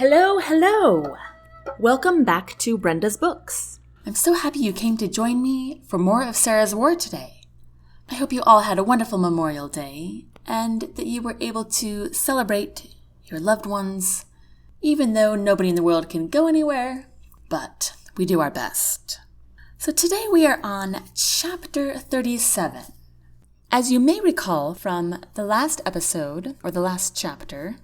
Hello! Welcome back to Brenda's Books. I'm so happy you came to join me for more of Sara's War today. I hope you all had a wonderful Memorial Day and that you were able to celebrate your loved ones, even though nobody in the world can go anywhere, but we do our best. So today we are on Chapter 37. As you may recall from the last episode, or the last chapter,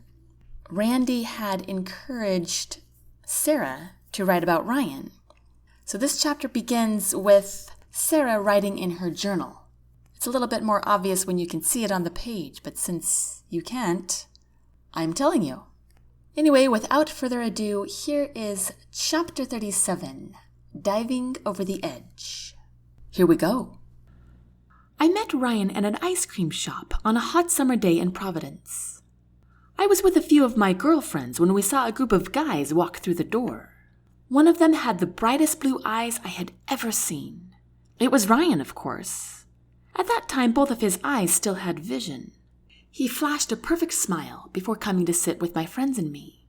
Randy had encouraged Sara to write about Ryan. So this chapter begins with Sara writing in her journal. It's a little bit more obvious when you can see it on the page, but since you can't, I'm telling you. Anyway, without further ado, here is Chapter 37, Diving Over the Edge. Here we go. I met Ryan at an ice cream shop on a hot summer day in Providence. I was with a few of my girlfriends when we saw a group of guys walk through the door. One of them had the brightest blue eyes I had ever seen. It was Ryan, of course. At that time, both of his eyes still had vision. He flashed a perfect smile before coming to sit with my friends and me.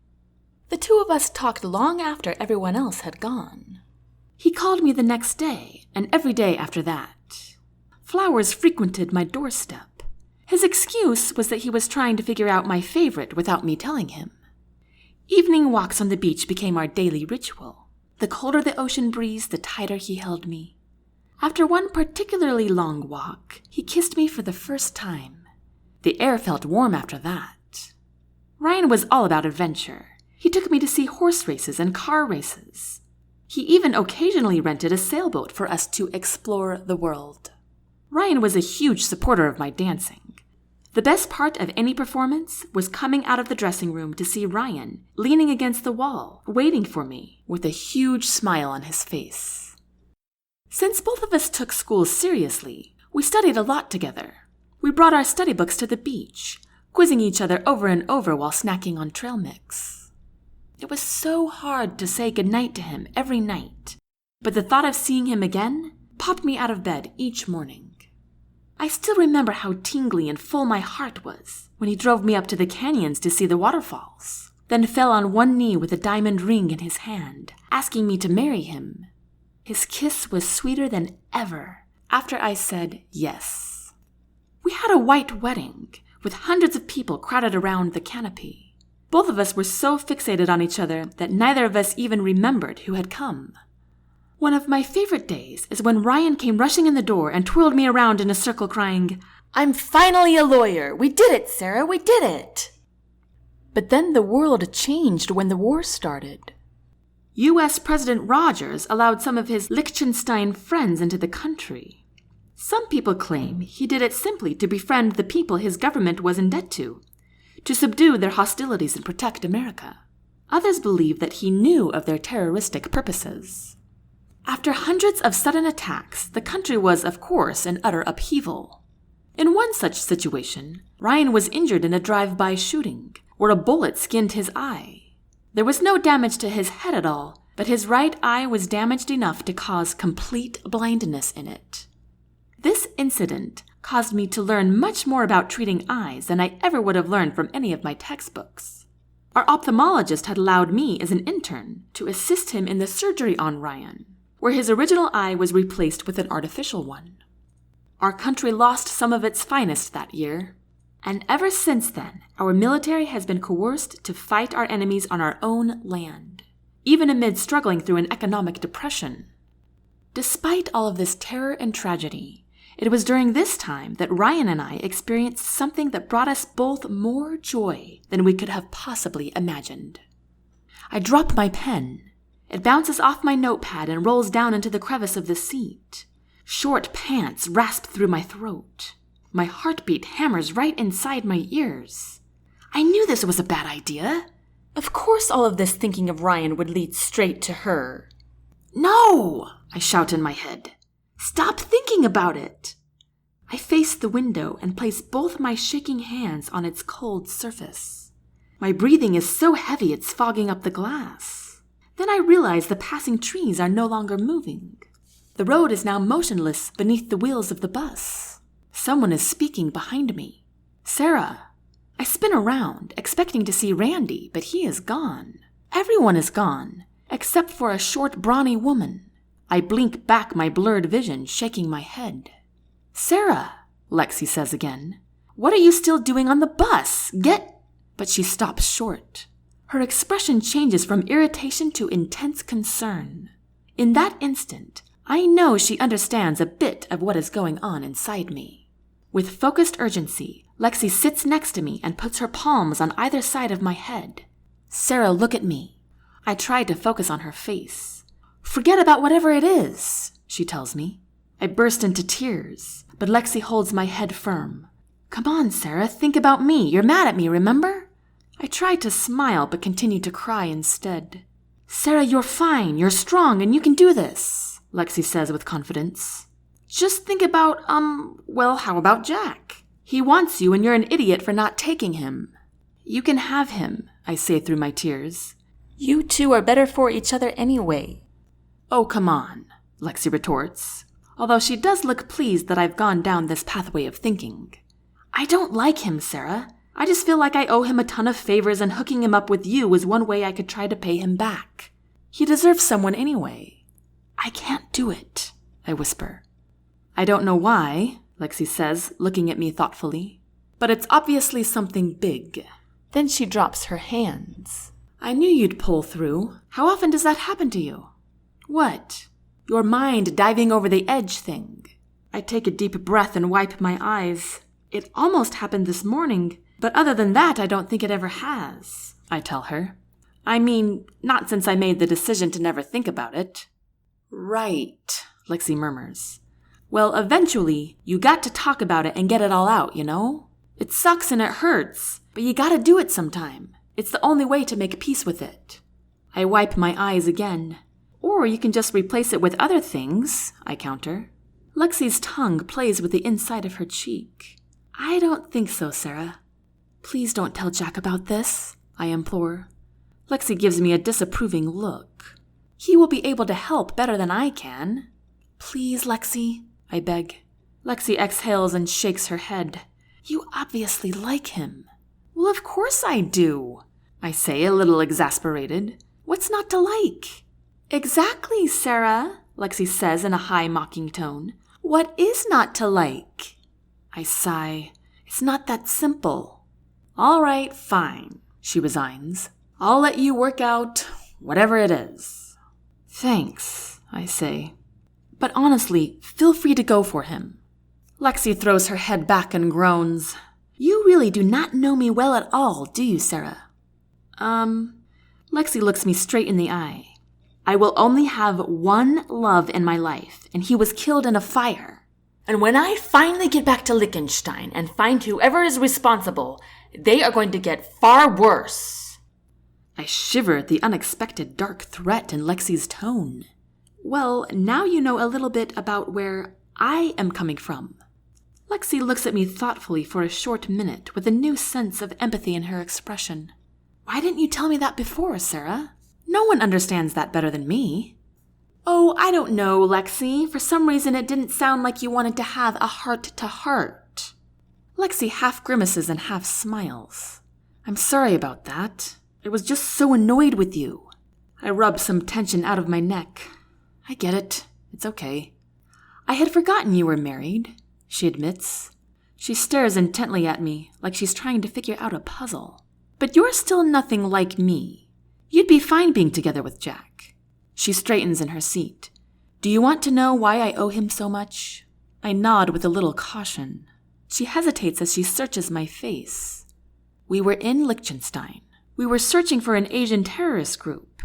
The two of us talked long after everyone else had gone. He called me the next day, and every day after that. Flowers frequented my doorstep. His excuse was that he was trying to figure out my favorite without me telling him. Evening walks on the beach became our daily ritual. The colder the ocean breeze, the tighter he held me. After one particularly long walk, he kissed me for the first time. The air felt warm after that. Ryan was all about adventure. He took me to see horse races and car races. He even occasionally rented a sailboat for us to explore the world. Ryan was a huge supporter of my dancing. The best part of any performance was coming out of the dressing room to see Ryan leaning against the wall, waiting for me, with a huge smile on his face. Since both of us took school seriously, we studied a lot together. We brought our study books to the beach, quizzing each other over and over while snacking on trail mix. It was so hard to say goodnight to him every night, but the thought of seeing him again popped me out of bed each morning. I still remember how tingly and full my heart was when he drove me up to the canyons to see the waterfalls, then fell on one knee with a diamond ring in his hand, asking me to marry him. His kiss was sweeter than ever after I said yes. We had a white wedding with hundreds of people crowded around the canopy. Both of us were so fixated on each other that neither of us even remembered who had come. One of my favorite days is when Ryan came rushing in the door and twirled me around in a circle crying, "I'm finally a lawyer! We did it, Sara! We did it!" But then the world changed when the war started. U.S. President Rogers allowed some of his Liechtenstein friends into the country. Some people claim he did it simply to befriend the people his government was in debt to subdue their hostilities and protect America. Others believe that he knew of their terroristic purposes. After hundreds of sudden attacks, the country was, of course, in utter upheaval. In one such situation, Ryan was injured in a drive-by shooting, where a bullet skinned his eye. There was no damage to his head at all, but his right eye was damaged enough to cause complete blindness in it. This incident caused me to learn much more about treating eyes than I ever would have learned from any of my textbooks. Our ophthalmologist had allowed me as an intern to assist him in the surgery on Ryan, where his original eye was replaced with an artificial one. Our country lost some of its finest that year, and ever since then, our military has been coerced to fight our enemies on our own land, even amid struggling through an economic depression. Despite all of this terror and tragedy, it was during this time that Ryan and I experienced something that brought us both more joy than we could have possibly imagined. I drop my pen. It bounces off my notepad and rolls down into the crevice of the seat. Short pants rasp through my throat. My heartbeat hammers right inside my ears. I knew this was a bad idea. Of course all of this thinking of Ryan would lead straight to her. "No!" I shout in my head. "Stop thinking about it!" I face the window and place both my shaking hands on its cold surface. My breathing is so heavy it's fogging up the glass. Then I realize the passing trees are no longer moving. The road is now motionless beneath the wheels of the bus. Someone is speaking behind me. "Sara." I spin around, expecting to see Randy, but he is gone. Everyone is gone, except for a short, brawny woman. I blink back my blurred vision, shaking my head. Sara, Lexy says again. What are you still doing on the bus? But she stops short. Her expression changes from irritation to intense concern. In that instant, I know she understands a bit of what is going on inside me. With focused urgency, Lexy sits next to me and puts her palms on either side of my head. Sara, look at me. I try to focus on her face. Forget about whatever it is, she tells me. I burst into tears, but Lexy holds my head firm. Come on, Sara, think about me. You're mad at me, remember? I try to smile, but continue to cry instead. Sara, you're fine. You're strong, and you can do this, Lexy says with confidence. Just think about, how about Jack? He wants you, and you're an idiot for not taking him. You can have him, I say through my tears. You two are better for each other anyway. Oh, come on, Lexy retorts, although she does look pleased that I've gone down this pathway of thinking. I don't like him, Sara. I just feel like I owe him a ton of favors, and hooking him up with you is one way I could try to pay him back. He deserves someone anyway. I can't do it, I whisper. I don't know why, Lexy says, looking at me thoughtfully, but it's obviously something big. Then she drops her hands. I knew you'd pull through. How often does that happen to you? What? Your mind diving over the edge thing. I take a deep breath and wipe my eyes. It almost happened this morning, but other than that, I don't think it ever has, I tell her. I mean, not since I made the decision to never think about it. Right, Lexy murmurs. Well, eventually, you got to talk about it and get it all out, you know? It sucks and it hurts, but you gotta do it sometime. It's the only way to make peace with it. I wipe my eyes again. Or you can just replace it with other things, I counter. Lexy's tongue plays with the inside of her cheek. I don't think so, Sara. Please don't tell Jack about this, I implore. Lexy gives me a disapproving look. He will be able to help better than I can. Please, Lexy, I beg. Lexy exhales and shakes her head. You obviously like him. Well, of course I do, I say, a little exasperated. What's not to like? Exactly, Sara, Lexy says in a high mocking tone. What is not to like? I sigh. It's not that simple. All right, fine, she resigns. I'll let you work out whatever it is. Thanks, I say. But honestly, feel free to go for him. Lexy throws her head back and groans. You really do not know me well at all, do you, Sara? Lexy looks me straight in the eye. I will only have one love in my life, and he was killed in a fire. And when I finally get back to Liechtenstein and find whoever is responsible, they are going to get far worse. I shiver at the unexpected dark threat in Lexy's tone. Well, now you know a little bit about where I am coming from. Lexy looks at me thoughtfully for a short minute with a new sense of empathy in her expression. Why didn't you tell me that before, Sara? No one understands that better than me. Oh, I don't know, Lexy. For some reason it didn't sound like you wanted to have a heart-to-heart. Lexy half grimaces and half smiles. I'm sorry about that. I was just so annoyed with you. I rub some tension out of my neck. I get it. It's okay. I had forgotten you were married, she admits. She stares intently at me, like she's trying to figure out a puzzle. But you're still nothing like me. You'd be fine being together with Jack. She straightens in her seat. Do you want to know why I owe him so much? I nod with a little caution. She hesitates as she searches my face. We were in Liechtenstein. We were searching for an Asian terrorist group.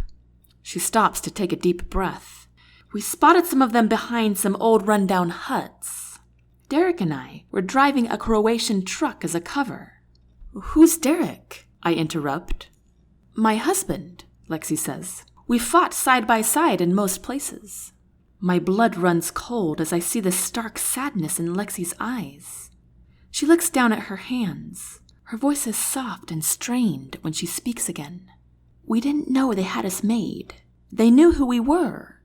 She stops to take a deep breath. We spotted some of them behind some old rundown huts. Derek and I were driving a Croatian truck as a cover. Who's Derek? I interrupt. My husband, Lexy says. We fought side by side in most places. My blood runs cold as I see the stark sadness in Lexy's eyes. She looks down at her hands. Her voice is soft and strained when she speaks again. We didn't know they had us made. They knew who we were.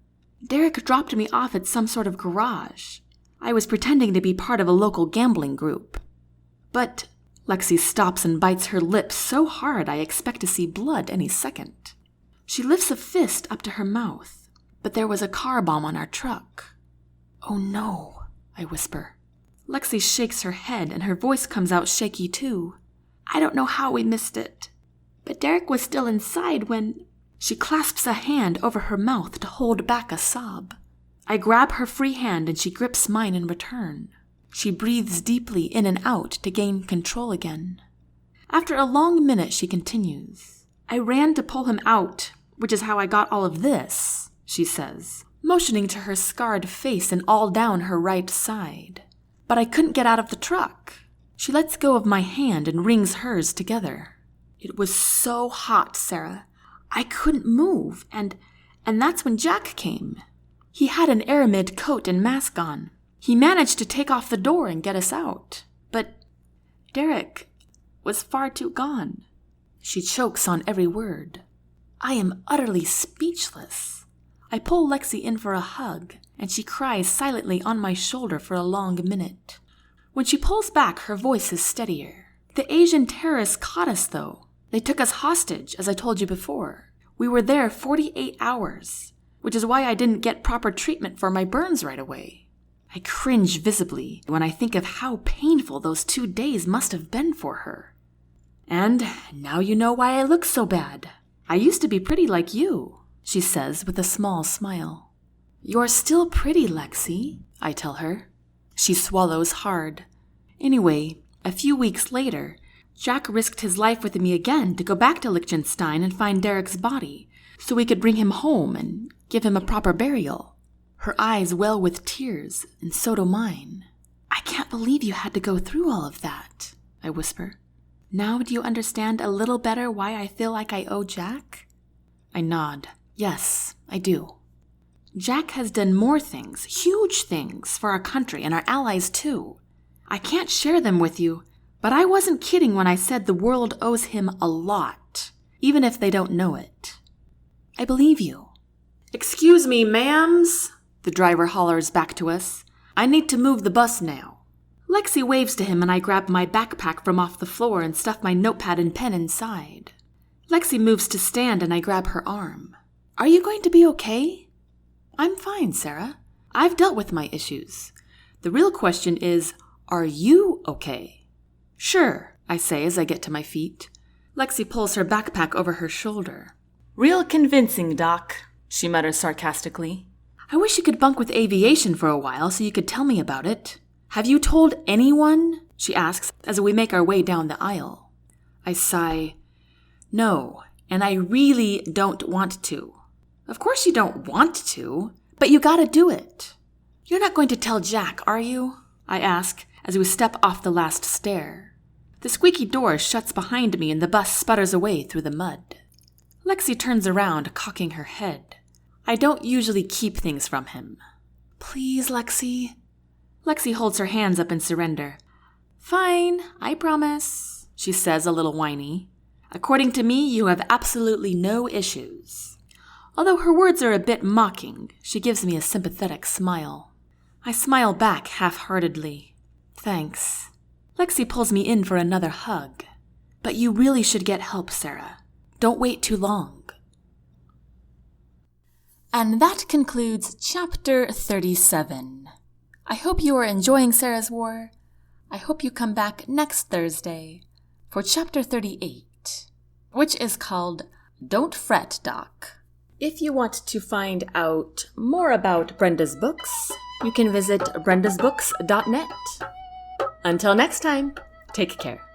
Derek dropped me off at some sort of garage. I was pretending to be part of a local gambling group. But Lexy stops and bites her lips so hard I expect to see blood any second. She lifts a fist up to her mouth, but there was a car bomb on our truck. "Oh no," I whisper. Lexy shakes her head and her voice comes out shaky too. "I don't know how we missed it, but Derek was still inside when—" She clasps a hand over her mouth to hold back a sob. I grab her free hand and she grips mine in return. She breathes deeply in and out to gain control again. After a long minute, she continues. "I ran to pull him out, which is how I got all of this," she says, motioning to her scarred face and all down her right side. "But I couldn't get out of the truck." She lets go of my hand and wrings hers together. "It was so hot, Sara. I couldn't move, and that's when Jack came. He had an aramid coat and mask on. He managed to take off the door and get us out. But Derek was far too gone." She chokes on every word. I am utterly speechless. I pull Lexy in for a hug, and she cries silently on my shoulder for a long minute. When she pulls back, her voice is steadier. "The Asian terrorists caught us, though. They took us hostage, as I told you before. We were there 48 hours, which is why I didn't get proper treatment for my burns right away." I cringe visibly when I think of how painful those 2 days must have been for her. "And now you know why I look so bad. I used to be pretty like you," she says with a small smile. "You're still pretty, Lexy," I tell her. She swallows hard. Anyway, a few weeks later, Jack risked his life with me again to go back to Liechtenstein and find Derek's body, so we could bring him home and give him a proper burial. Her eyes well with tears, and so do mine. "I can't believe you had to go through all of that," I whisper. "Now do you understand a little better why I feel like I owe Jack?" I nod. Yes, I do. Jack has done more things, huge things, for our country and our allies too. I can't share them with you, but I wasn't kidding when I said the world owes him a lot, even if they don't know it. I believe you. "Excuse me, ma'ams," the driver hollers back to us. "I need to move the bus now." Lexy waves to him and I grab my backpack from off the floor and stuff my notepad and pen inside. Lexy moves to stand and I grab her arm. "Are you going to be okay?" "I'm fine, Sara. I've dealt with my issues. The real question is, are you okay?" "Sure," I say as I get to my feet. Lexy pulls her backpack over her shoulder. "Real convincing, Doc," she mutters sarcastically. "I wish you could bunk with aviation for a while so you could tell me about it. Have you told anyone?" she asks as we make our way down the aisle. I sigh. "No, and I really don't want to." "Of course you don't want to, but you gotta do it." "You're not going to tell Jack, are you?" I ask as we step off the last stair. The squeaky door shuts behind me and the bus sputters away through the mud. Lexy turns around, cocking her head. I don't usually keep things from him. "Please, Lexy." Lexy holds her hands up in surrender. "Fine, I promise," she says, a little whiny. "According to me, you have absolutely no issues." Although her words are a bit mocking, she gives me a sympathetic smile. I smile back half-heartedly. "Thanks." Lexy pulls me in for another hug. "But you really should get help, Sara. Don't wait too long." And that concludes Chapter 37. I hope you are enjoying Sara's War. I hope you come back next Thursday for Chapter 38, which is called Don't Fret, Doc. If you want to find out more about Brenda's books, you can visit brendasbooks.net. Until next time, take care.